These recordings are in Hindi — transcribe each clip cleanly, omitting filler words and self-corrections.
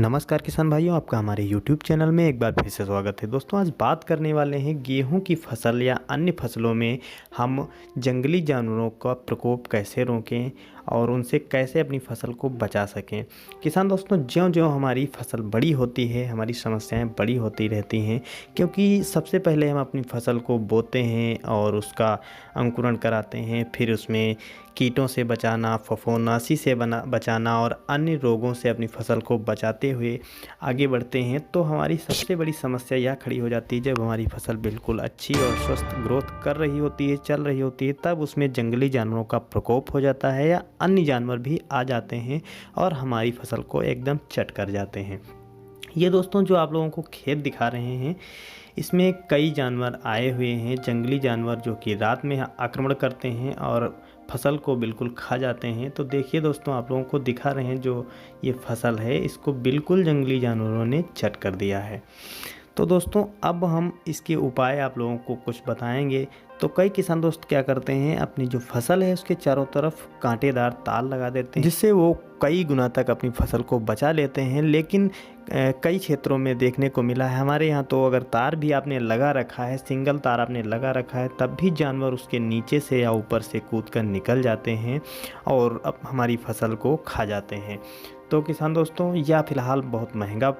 नमस्कार किसान भाइयों, आपका हमारे YouTube चैनल में एक बार फिर से स्वागत है। दोस्तों, आज बात करने वाले हैं गेहूं की फसल या अन्य फसलों में हम जंगली जानवरों का प्रकोप कैसे रोकें और उनसे कैसे अपनी फसल को बचा सकें। किसान दोस्तों, ज्यों-ज्यों हमारी फसल बड़ी होती है, हमारी समस्याएं बड़ी होती रहती हैं, क्योंकि सबसे पहले हम अपनी फसल को बोते हैं और उसका अंकुरण कराते हैं, फिर उसमें कीटों से बचाना, फफूंदी से बचाना और अन्य रोगों से अपनी फसल को बचाते हुए आगे बढ़ते हैं। तो हमारी सबसे बड़ी समस्या यह खड़ी हो जाती है, जब हमारी फसल बिल्कुल अच्छी और स्वस्थ ग्रोथ कर रही होती है, चल रही होती है, तब उसमें जंगली जानवरों का प्रकोप हो जाता है या अन्य जानवर भी आ जाते हैं और हमारी फसल को एकदम चट कर जाते हैं। ये दोस्तों जो आप लोगों को खेत दिखा रहे हैं, इसमें कई जानवर आए हुए हैं, जंगली जानवर जो कि रात में आक्रमण करते हैं और फसल को बिल्कुल खा जाते हैं। तो देखिए दोस्तों, आप लोगों को दिखा रहे हैं जो ये फसल है, इसको बिल्कुल जंगली जानवरों ने चट कर दिया है। तो दोस्तों, अब हम इसके उपाय आप लोगों को कुछ बताएंगे। तो कई किसान दोस्त क्या करते हैं, अपनी जो फसल है उसके चारों तरफ कांटेदार तार लगा देते हैं, जिससे वो कई गुना तक अपनी फसल को बचा लेते हैं। लेकिन कई क्षेत्रों में देखने को मिला है, हमारे यहाँ तो अगर तार भी आपने लगा रखा है, सिंगल तार आपने लगा रखा है, तब भी जानवर उसके नीचे से या ऊपर से कूद कर निकल जाते हैं और अब हमारी फसल को खा जाते हैं। तो किसान दोस्तों, यह फ़िलहाल बहुत महंगा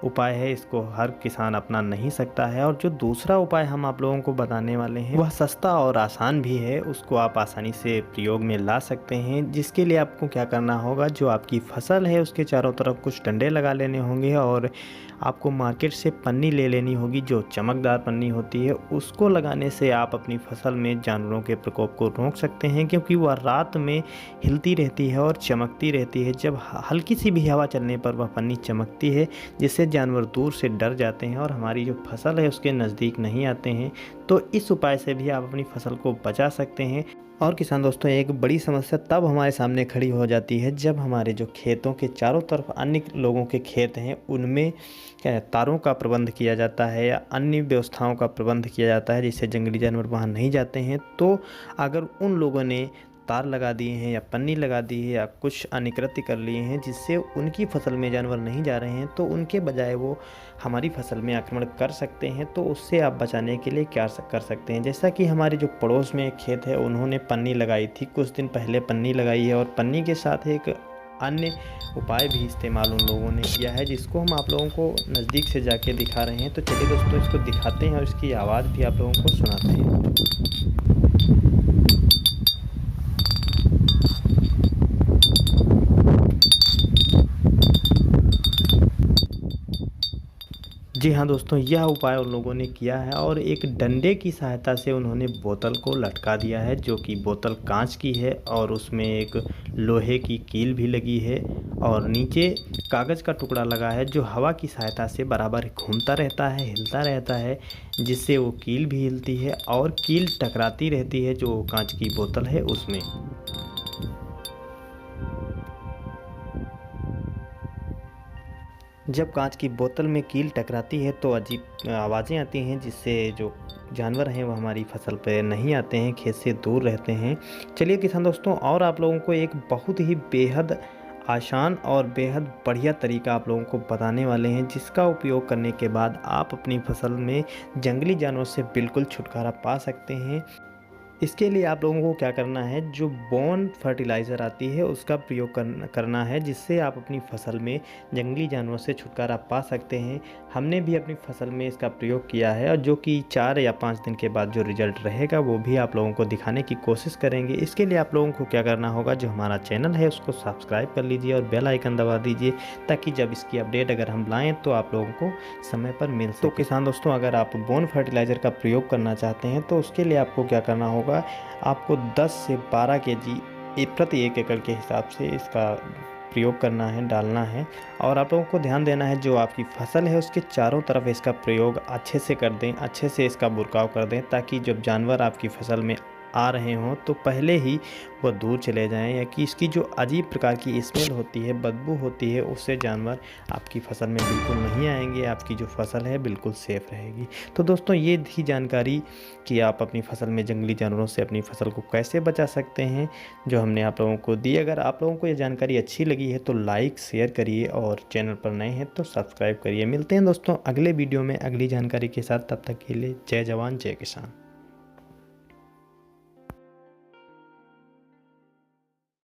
उपाय है, इसको हर किसान अपना नहीं सकता है। और जो दूसरा उपाय हम आप लोगों को बताने वाले हैं, वह सस्ता और आसान भी है, उसको आप आसानी से प्रयोग में ला सकते हैं। जिसके लिए आपको क्या करना होगा, जो आपकी फसल है उसके चारों तरफ कुछ डंडे लगा लेने होंगे और आपको मार्केट से पन्नी ले लेनी होगी, जो चमकदार पन्नी होती है। उसको लगाने से आप अपनी फसल में जानवरों के प्रकोप को रोक सकते हैं, क्योंकि वह रात में हिलती रहती है और चमकती रहती है। जब हल्की सी भी हवा चलने पर वह पन्नी चमकती है, जिससे जानवर दूर से डर जाते हैं और हमारी जो फसल है उसके नज़दीक नहीं आते हैं। तो इस उपाय से भी आप अपनी फसल को बचा सकते हैं। और किसान दोस्तों, एक बड़ी समस्या तब हमारे सामने खड़ी हो जाती है, जब हमारे जो खेतों के चारों तरफ अन्य लोगों के खेत हैं, उनमें तारों का प्रबंध किया जाता है या अन्य व्यवस्थाओं का प्रबंध किया जाता है, जिससे जंगली जानवर वहाँ नहीं जाते हैं। तो अगर उन लोगों ने तार लगा दिए हैं या पन्नी लगा दी है या कुछ अन्य कृत्य कर लिए हैं जिससे उनकी फसल में जानवर नहीं जा रहे हैं, तो उनके बजाय वो हमारी फसल में आक्रमण कर सकते हैं। तो उससे आप बचाने के लिए क्या कर सकते हैं, जैसा कि हमारे जो पड़ोस में एक खेत है, उन्होंने पन्नी लगाई थी, कुछ दिन पहले पन्नी लगाई है और पन्नी के साथ एक अन्य उपाय भी इस्तेमाल उन लोगों ने किया है, जिसको हम आप लोगों को नज़दीक से जाके दिखा रहे हैं। तो चलिए दोस्तों, इसको दिखाते हैं और इसकी आवाज़ भी आप लोगों को सुनाते हैं। जी हाँ दोस्तों, यह उपाय उन लोगों ने किया है और एक डंडे की सहायता से उन्होंने बोतल को लटका दिया है, जो कि बोतल कांच की है और उसमें एक लोहे की कील भी लगी है और नीचे कागज़ का टुकड़ा लगा है, जो हवा की सहायता से बराबर घूमता रहता है, हिलता रहता है, जिससे वो कील भी हिलती है और कील टकराती रहती है जो कांच की बोतल है उसमें। जब कांच की बोतल में कील टकराती है तो अजीब आवाज़ें आती हैं, जिससे जो जानवर हैं वो हमारी फसल पे नहीं आते हैं, खेत से दूर रहते हैं। चलिए किसान दोस्तों, और आप लोगों को एक बहुत ही बेहद आसान और बेहद बढ़िया तरीका आप लोगों को बताने वाले हैं, जिसका उपयोग करने के बाद आप अपनी फसल में जंगली जानवरों से बिल्कुल छुटकारा पा सकते हैं। इसके लिए आप लोगों को क्या करना है, जो बोन फर्टिलाइज़र आती है उसका प्रयोग करना है, जिससे आप अपनी फसल में जंगली जानवरों से छुटकारा पा सकते हैं। हमने भी अपनी फसल में इसका प्रयोग किया है और जो कि 4 या 5 दिन के बाद जो रिज़ल्ट रहेगा वो भी आप लोगों को दिखाने की कोशिश करेंगे। इसके लिए आप लोगों को क्या करना होगा, जो हमारा चैनल है उसको सब्सक्राइब कर लीजिए और बेल आइकन दबा दीजिए, ताकि जब इसकी अपडेट अगर हम लाएँ तो आप लोगों को समय पर मिल सके। तो किसान दोस्तों, अगर आप बोन फर्टिलाइज़र का प्रयोग करना चाहते हैं तो उसके लिए आपको क्या करना होगा, आपको 10 से 12 केजी प्रति 1 एकड़ के हिसाब से इसका प्रयोग करना है, डालना है। और आप लोगों को ध्यान देना है, जो आपकी फसल है उसके चारों तरफ इसका प्रयोग अच्छे से कर दें, अच्छे से इसका बुरकाव कर दें, ताकि जब जानवर आपकी फसल में आ रहे हों तो पहले ही वह दूर चले जाएं, या कि इसकी जो अजीब प्रकार की स्मेल होती है, बदबू होती है, उससे जानवर आपकी फ़सल में बिल्कुल नहीं आएंगे। आपकी जो फ़सल है बिल्कुल सेफ़ रहेगी। तो दोस्तों ये थी जानकारी कि आप अपनी फ़सल में जंगली जानवरों से अपनी फ़सल को कैसे बचा सकते हैं, जो हमने आप लोगों को दी। अगर आप लोगों को ये जानकारी अच्छी लगी है तो लाइक शेयर करिए, और चैनल पर नए हैं तो सब्सक्राइब करिए। मिलते हैं दोस्तों अगले वीडियो में अगली जानकारी के साथ। तब तक के लिए जय जवान जय किसान।